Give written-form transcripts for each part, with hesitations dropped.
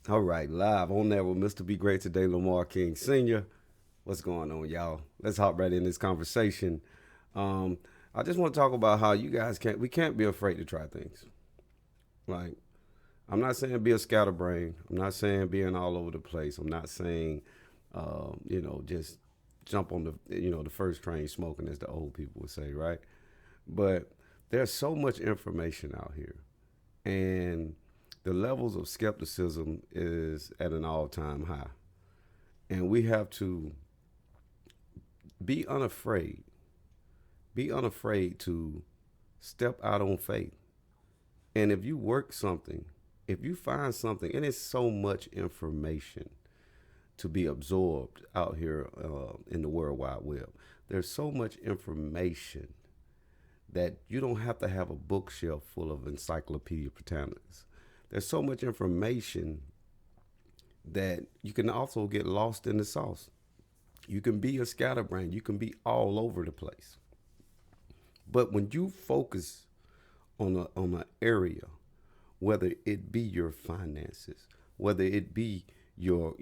All right, live on there with Mr. Be Great Today, Lamar King Sr. What's going on, y'all? Let's hop right in this conversation. Um, I just want to talk about how you guys we can't be afraid to try things. Like, I'm not saying be a scatterbrain. I'm not saying being all over the place. I'm not saying, just jump on the first train smoking, as the old people would say, right? But there's so much information out here, and the levels of skepticism is at an all-time high, and we have to be unafraid. Be unafraid to step out on faith. And if you work something, if you find something, and it's so much information to be absorbed out here in the World Wide Web. There's so much information that you don't have to have a bookshelf full of Encyclopedia Britannicas. There's so much information that you can also get lost in the sauce. You can be a scatterbrain. You can be all over the place. But when you focus on an area, whether it be your finances, whether it be your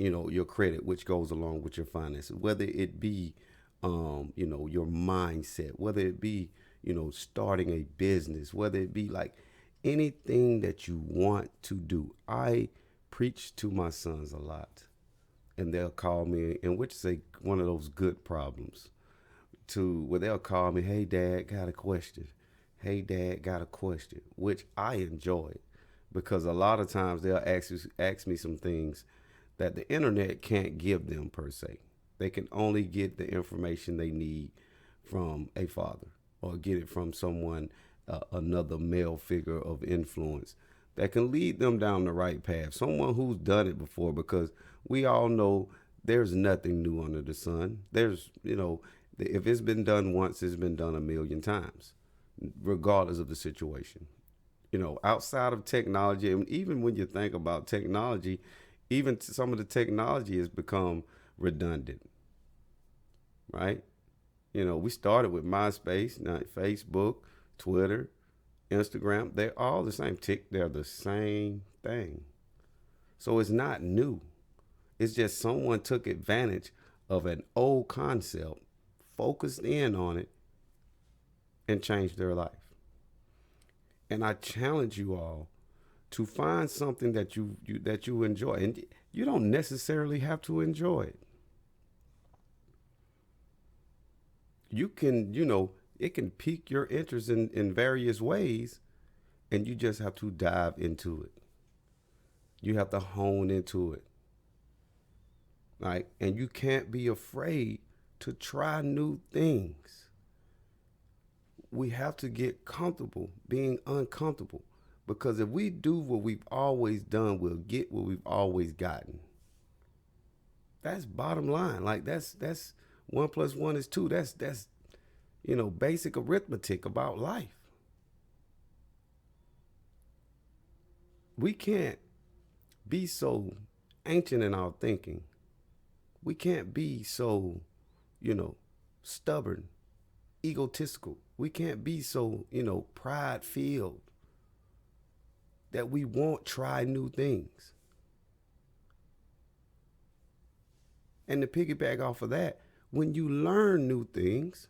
credit, which goes along with your finances, whether it be your mindset, whether it be starting a business, whether it be like anything that you want to do. I preach to my sons a lot, and they'll call me, and which is one of those good problems, to where they'll call me, hey dad, got a question. Hey dad, got a question, which I enjoy because a lot of times they'll ask me some things that the internet can't give them per se. They can only get the information they need from a father or get it from someone, another male figure of influence that can lead them down the right path. Someone who's done it before, because we all know there's nothing new under the sun. If it's been done once, it's been done a million times, regardless of the situation. Outside of technology, and even when you think about technology, even some of the technology has become redundant, right? We started with MySpace, now Facebook, Twitter, Instagram. They're all the same. They're the same thing. So it's not new. It's just someone took advantage of an old concept, focused in on it, and changed their life. And I challenge you all to find something that you enjoy, and you don't necessarily have to enjoy it. You can, it can pique your interest in various ways, and you just have to dive into it. You have to hone into it. Right? And you can't be afraid to try new things. We have to get comfortable being uncomfortable, because if we do what we've always done, we'll get what we've always gotten. That's bottom line. Like that's 1 + 1 is 2. That's basic arithmetic about life. We can't be so ancient in our thinking. We can't be so, stubborn, egotistical. We can't be so, pride filled that we won't try new things. And to piggyback off of that, when you learn new things,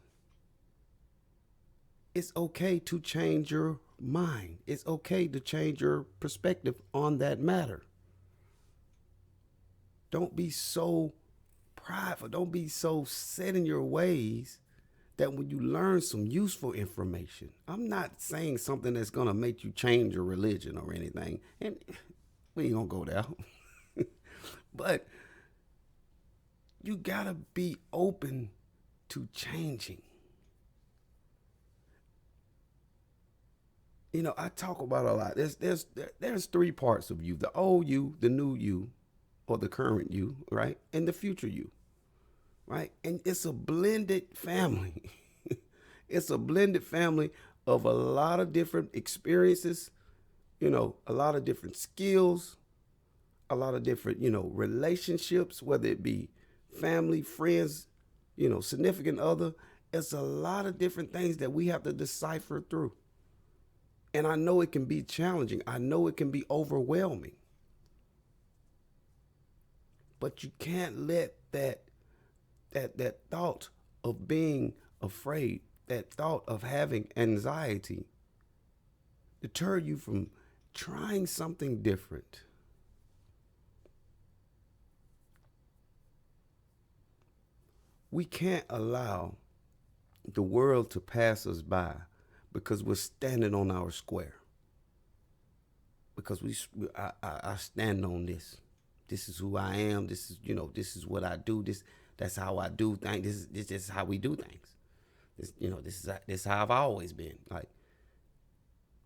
it's okay to change your mind. It's okay to change your perspective on that matter. Don't be so prideful. Don't be so set in your ways that when you learn some useful information, I'm not saying something that's going to make you change your religion or anything. And we ain't going to go there. But you got to be open to changing. I talk about a lot. There's 3 parts of you: the old you, the new you, or the current you, right? And the future you, right? And it's a blended family. It's a blended family of a lot of different experiences, a lot of different skills, a lot of different, relationships, whether it be family, friends, significant other. It's a lot of different things that we have to decipher through. And I know it can be challenging. I know it can be overwhelming. But you can't let that thought of being afraid, that thought of having anxiety deter you from trying something different. We can't allow the world to pass us by because we're standing on our square. Because I stand on this. This is who I am. This is this is what I do. That's how I do things. This is how we do things. This is how I've always been. Like,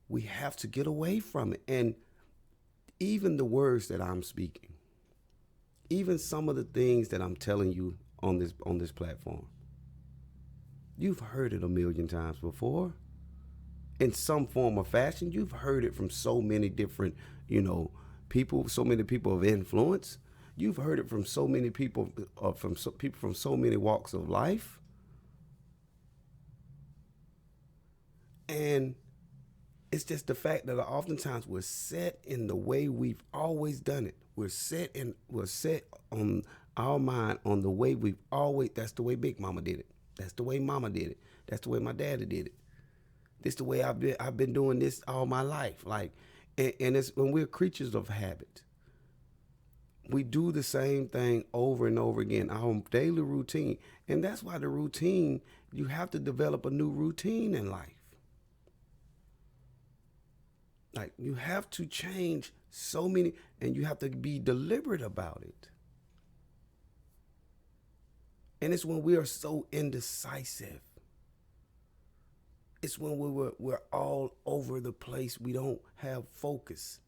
we have to get away from it. And even the words that I'm speaking, even some of the things that I'm telling you on this platform, you've heard it a million times before. In some form or fashion, you've heard it from so many different, people, so many people of influence. You've heard it from so many people, people from so many walks of life. And it's just the fact that oftentimes we're set in the way we've always done it. We're set on our mind on the way we've always. That's the way Big Mama did it. That's the way Mama did it. That's the way my daddy did it. This the way I've been doing this all my life. Like, and it's when we're creatures of habit. We do the same thing over and over again, our daily routine. And that's why the routine, you have to develop a new routine in life. Like, you have to change so many, and you have to be deliberate about it. And it's when we are so indecisive. It's when we're all over the place. We don't have focus.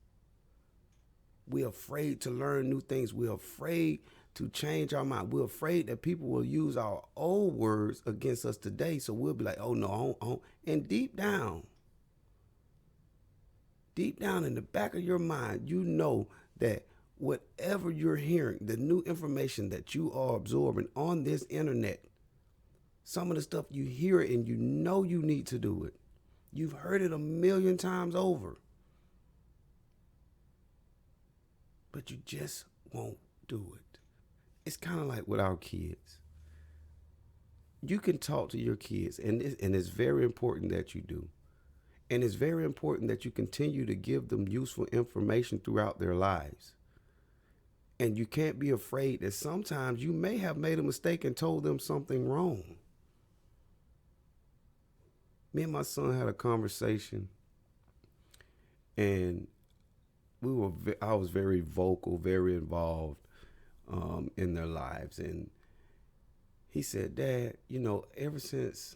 We're afraid to learn new things. We're afraid to change our mind. We're afraid that people will use our old words against us today. So we'll be like, oh no, and deep down in the back of your mind, you know that whatever you're hearing, the new information that you are absorbing on this internet, some of the stuff you hear it and you know you need to do it. You've heard it a million times over. But you just won't do it. It's kind of like with our kids. You can talk to your kids, and it's very important that you do. And it's very important that you continue to give them useful information throughout their lives. And you can't be afraid that sometimes you may have made a mistake and told them something wrong. Me and my son had a conversation, and I was very vocal, very involved in their lives. And he said, Dad, ever since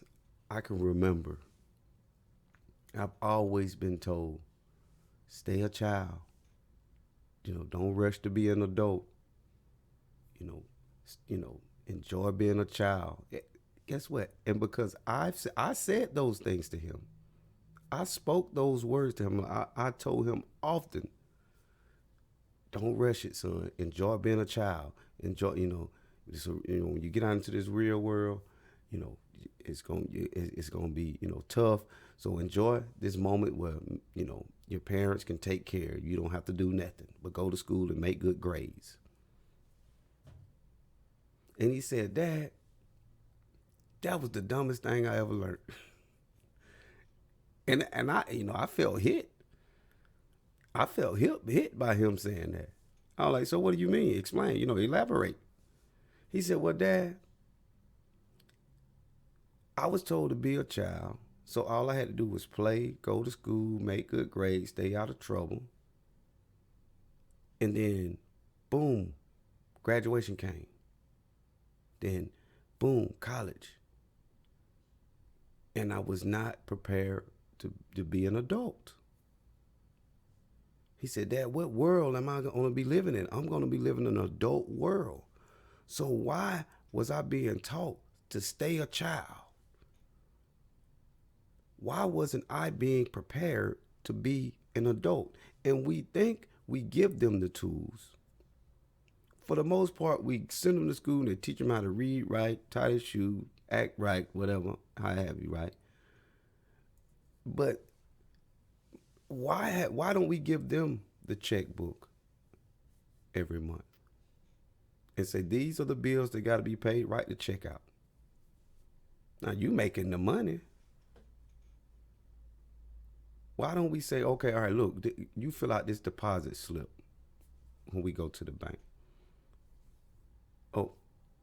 I can remember, I've always been told, stay a child. Don't rush to be an adult. Enjoy being a child. Guess what? And because I said those things to him, I spoke those words to him. I told him often, don't rush it, son. Enjoy being a child. Enjoy, when you get out into this real world, it's gonna be tough. So enjoy this moment where your parents can take care of you. You don't have to do nothing but go to school and make good grades. And he said, Dad, that was the dumbest thing I ever learned. and I felt hit. I felt hit by him saying that. I was like, so what do you mean? Explain, elaborate. He said, well, Dad, I was told to be a child, so all I had to do was play, go to school, make good grades, stay out of trouble. And then, boom, graduation came. Then, boom, college. And I was not prepared to be an adult. He said, Dad, what world am I going to be living in? I'm going to be living in an adult world. So why was I being taught to stay a child? Why wasn't I being prepared to be an adult? And we think we give them the tools. For the most part, we send them to school and they teach them how to read right, tie their shoe, act right, whatever, how have you, right? But why don't we give them the checkbook every month? and say, these are the bills that got to be paid, write the check out. Now you making the money. Why don't we say, okay, all right, look, you fill out this deposit slip when we go to the bank. Oh,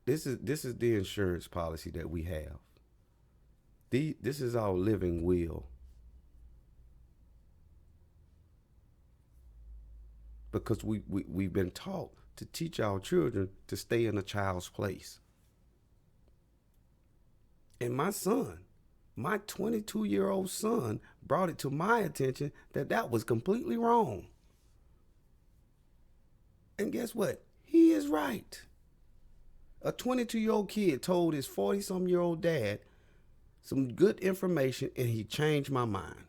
this is the insurance policy that we have. This is our living will. Because we've been taught to teach our children to stay in a child's place. And my son, my 22-year-old son, brought it to my attention that that was completely wrong. And guess what? He is right. A 22-year-old kid told his 40-some-year-old dad some good information, and he changed my mind.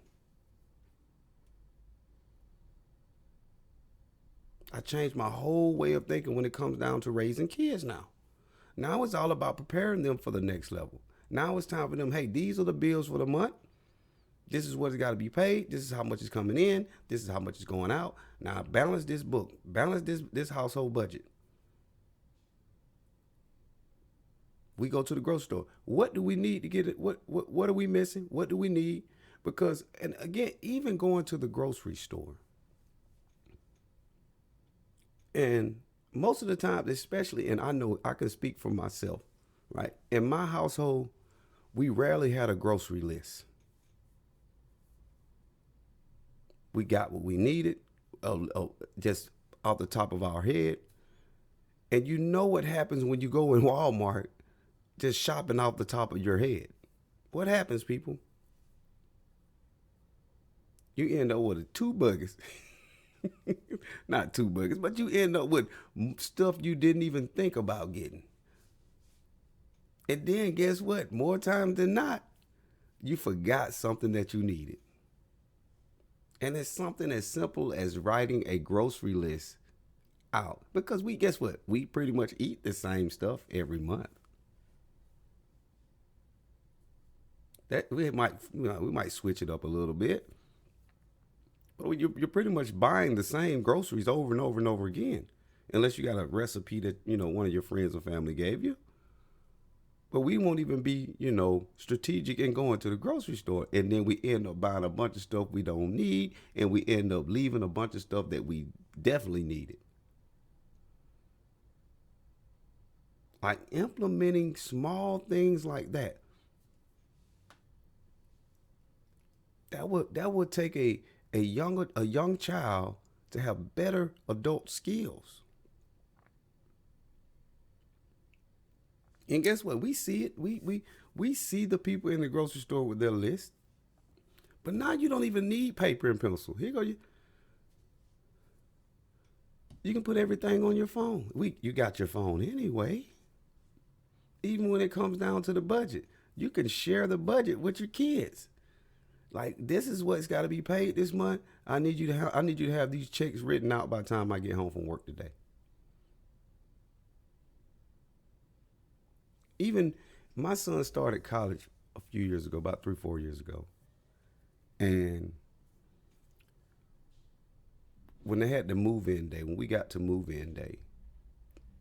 I changed my whole way of thinking when it comes down to raising kids now. Now it's all about preparing them for the next level. Now it's time for them, hey, these are the bills for the month. This is what's got to be paid. This is how much is coming in. This is how much is going out. Now balance this book. Balance this household budget. We go to the grocery store. What do we need to get it? What are we missing? What do we need? Because, and again, even going to the grocery store, and most of the time, especially, and I know I can speak for myself, right? In my household, we rarely had a grocery list. We got what we needed, just off the top of our head. And you know what happens when you go in Walmart just shopping off the top of your head. What happens, people? You end up with two buckets. Not two buckets, but you end up with stuff you didn't even think about getting. And then guess what? More times than not, you forgot something that you needed. And it's something as simple as writing a grocery list out. Because guess what? We pretty much eat the same stuff every month. That we might switch it up a little bit. But you're pretty much buying the same groceries over and over and over again. Unless you got a recipe that, one of your friends or family gave you. But we won't even be, strategic in going to the grocery store. And then we end up buying a bunch of stuff we don't need. And we end up leaving a bunch of stuff that we definitely needed. Like implementing small things like that. That would take a young child to have better adult skills. And guess what? We see it. We see the people in the grocery store with their list. But now you don't even need paper and pencil. Here you go. You can put everything on your phone. You got your phone anyway. Even when it comes down to the budget, you can share the budget with your kids. Like, this is what's got to be paid this month. I need you to have these checks written out by the time I get home from work today. Even my son started college a few years ago, about 3-4 years ago. And when they had the move-in day, when we got to move-in day,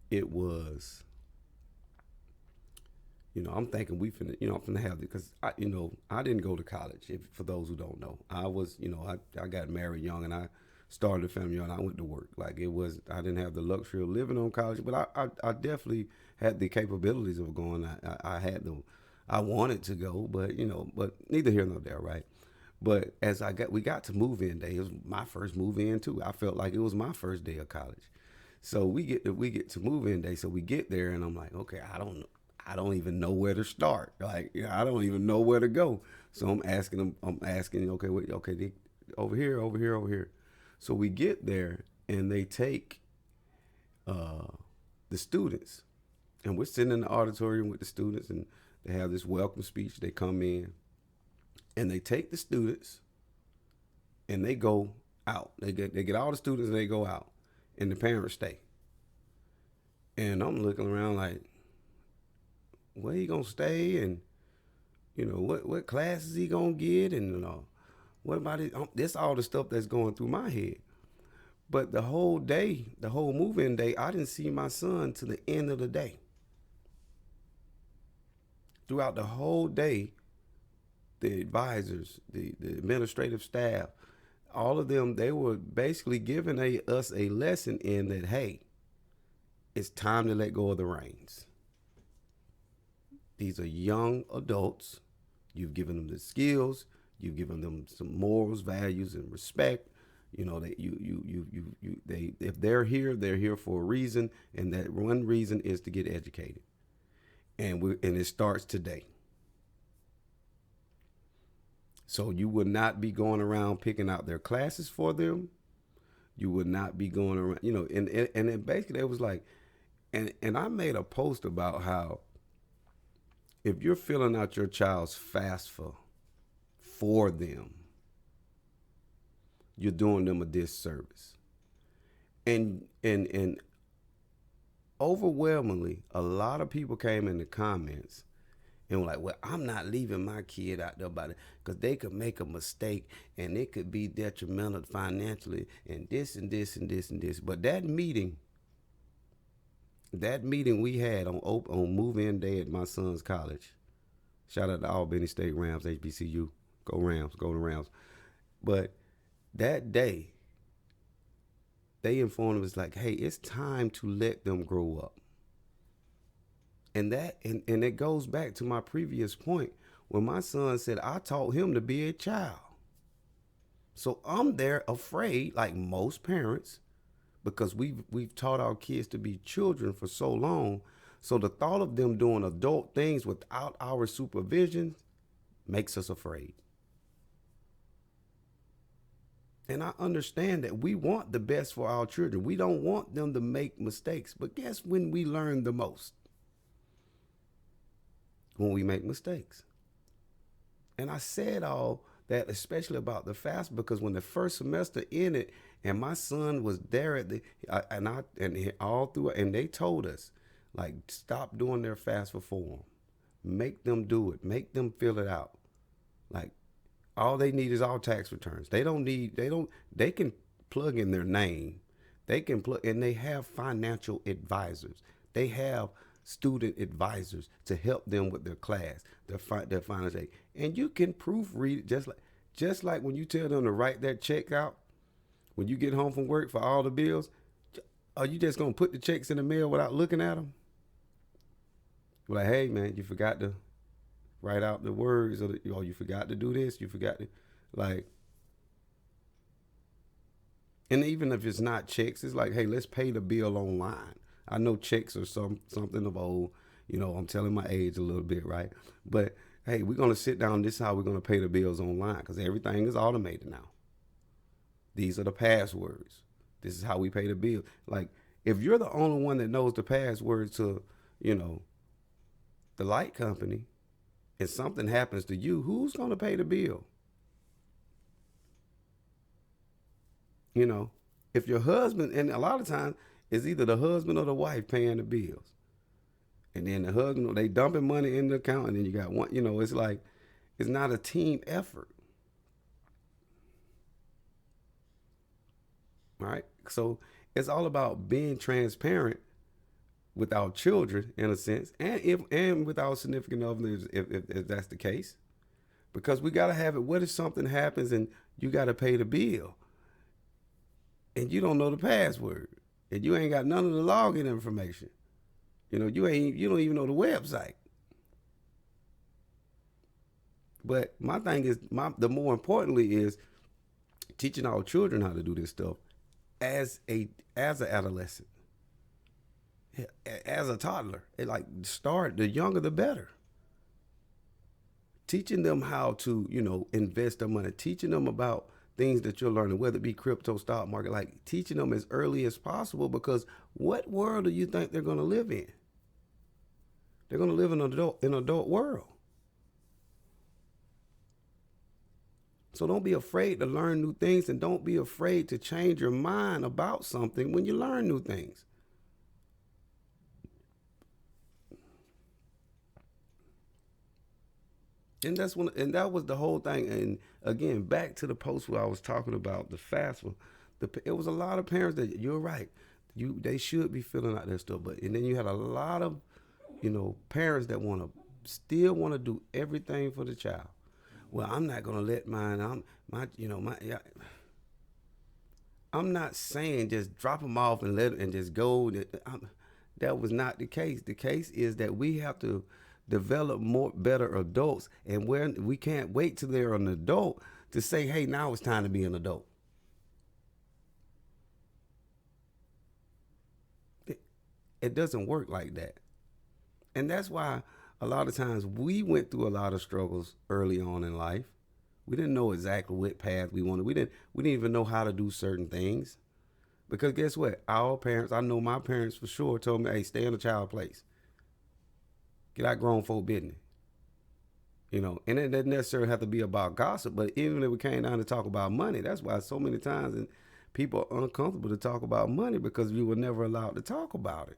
it was, I'm thinking I'm finna have it because I didn't go to college. For those who don't know, I was, I got married young and I started a family young and I went to work. Like I didn't have the luxury of living on college, but I definitely had the capabilities of going. I wanted to go, but but neither here nor there, right? But as we got to move-in day, it was my first move-in too. I felt like it was my first day of college. So we get to move-in day. So we get there and I'm like, okay, I don't even know where to start. Like, I don't even know where to go. So I'm asking, okay, wait, okay, over here. So we get there and they take the students, and we're sitting in the auditorium with the students, and they have this welcome speech. They come in and they take the students and they go out. They get all the students and they go out, and the parents stay. And I'm looking around like, where he gonna stay, and what class is he gonna get, and what about it? This all the stuff that's going through my head. But the whole day, the whole move-in day, I didn't see my son to the end of the day. Throughout the whole day, the advisors, the administrative staff, all of them, they were basically giving us a lesson in that, hey, it's time to let go of the reins. These are young adults. You've given them the skills. You've given them some morals, values, and respect. You know that they if they're here for a reason, and that one reason is to get educated. And it starts today. So you would not be going around picking out their classes for them. You would not be going around, and then basically it was like, and I made a post about how if you're filling out your child's FAFSA for them, you're doing them a disservice. And overwhelmingly, a lot of people came in the comments and were like, well, I'm not leaving my kid out there about it because they could make a mistake and it could be detrimental financially and this and this and this and this. But that meeting we had on move-in day at my son's college, shout out to Albany State Rams, HBCU, go Rams, go to Rams. But that day, they informed us like, hey, it's time to let them grow up. And it goes back to my previous point when my son said I taught him to be a child. So I'm there afraid, like most parents, because we've taught our kids to be children for so long. So the thought of them doing adult things without our supervision makes us afraid. And I understand that we want the best for our children. We don't want them to make mistakes. But guess when we learn the most? When we make mistakes. And I said all that, especially about the FAFSA, because when the first semester ended and my son was there at all through it, and they told us, like, stop doing their FAFSA for them. Make them do it. Make them fill it out. Like, all they need is our tax returns. They can plug in their name. They can plug, and they have financial advisors. They have student advisors to help them with their class, their finance aid. And you can proofread it just like when you tell them to write that check out when you get home from work for all the bills. Are you just gonna put the checks in the mail without looking at them? Like, hey man, you forgot to write out the words, or you forgot to do this, you forgot to, like. And even if it's not checks, it's like, hey, let's pay the bill online. I know checks are something of old, I'm telling my age a little bit, right? But hey, we're gonna sit down. This is how we're gonna pay the bills online, because everything is automated now. These are the passwords. This is how we pay the bill. Like, if you're the only one that knows the password to, the light company, and something happens to you, who's gonna pay the bill? If your husband, and a lot of times it's either the husband or the wife paying the bills. And then the husband, they dumping money in the account, and then you got one, it's like, it's not a team effort. Right? So it's all about being transparent with our children, in a sense, and with our significant others, if that's the case. Because we got to have it. What if something happens and you got to pay the bill and you don't know the password and you ain't got none of the login information? You don't even know the website. But my thing is, the more importantly is teaching our children how to do this stuff as an adolescent, as a toddler. Start, the younger the better. Teaching them how to, invest their money, teaching them about things that you're learning, whether it be crypto, stock market, like teaching them as early as possible, because what world do you think they're going to live in? They're going to live in an adult world. So don't be afraid to learn new things, and don't be afraid to change your mind about something when you learn new things. And that was the whole thing. And again, back to the post where I was talking about the FAFSA. It was a lot of parents that you're right. They should be filling out their stuff, but and then you had a lot of parents that still want to do everything for the child. Well, I'm not gonna let mine. Yeah, I'm not saying just drop them off and just go. That was not the case. The case is that we have to develop better adults, and where we can't wait till they're an adult to say, "Hey, now it's time to be an adult." It doesn't work like that, and that's why a lot of times we went through a lot of struggles early on in life. We didn't know exactly what path we wanted. We didn't even know how to do certain things. Because guess what? Our parents, I know my parents for sure, told me, hey, stay in a child place. Get out grown folk business. And it doesn't necessarily have to be about gossip, but even if we came down to talk about money, that's why so many times people are uncomfortable to talk about money because we were never allowed to talk about it.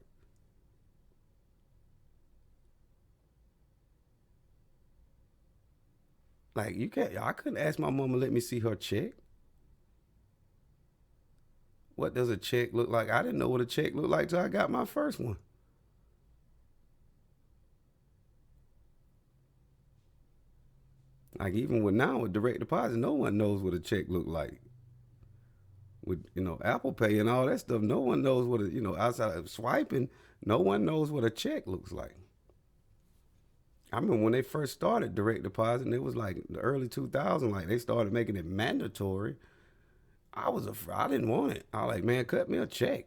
Like I couldn't ask my mama to let me see her check. What does a check look like? I didn't know what a check looked like till I got my first one. Like even with direct deposit, no one knows what a check look like. With Apple Pay and all that stuff, no one knows what outside of swiping, no one knows what a check looks like. I remember when they first started direct deposit, and it was like the early 2000s, like they started making it mandatory. I didn't want it. I was like, man, cut me a check.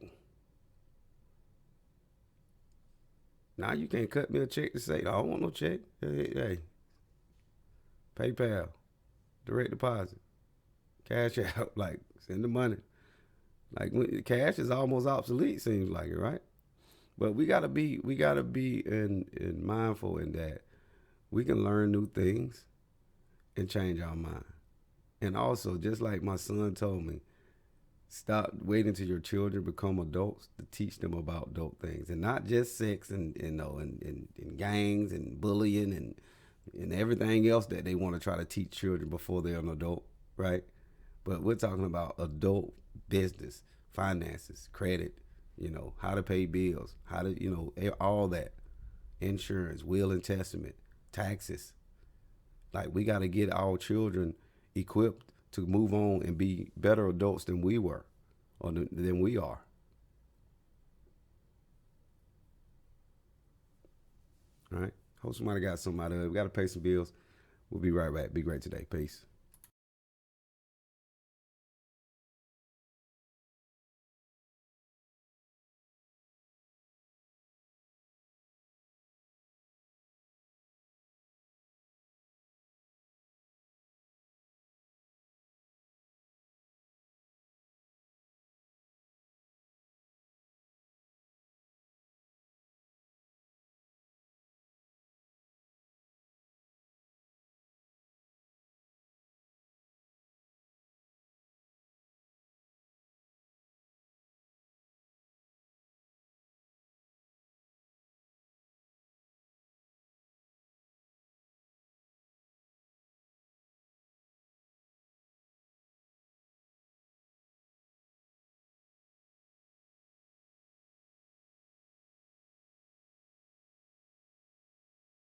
Now you can't cut me a check to say, I don't want no check. Hey, PayPal, direct deposit, cash out, like send the money. Like cash is almost obsolete, seems like it, right? But we gotta be in mindful in that we can learn new things and change our mind. And also, just like my son told me, stop waiting till your children become adults to teach them about adult things, and not just sex and gangs and bullying and everything else that they want to try to teach children before they're an adult, right? But we're talking about adult business, finances, credit, how to pay bills, how to, all that, insurance, will and testament, taxes. Like we got to get our children equipped to move on and be better adults than we were or than we are. All right. Hope somebody got something out of it. We got to pay some bills. We'll be right back. Be great today. Peace.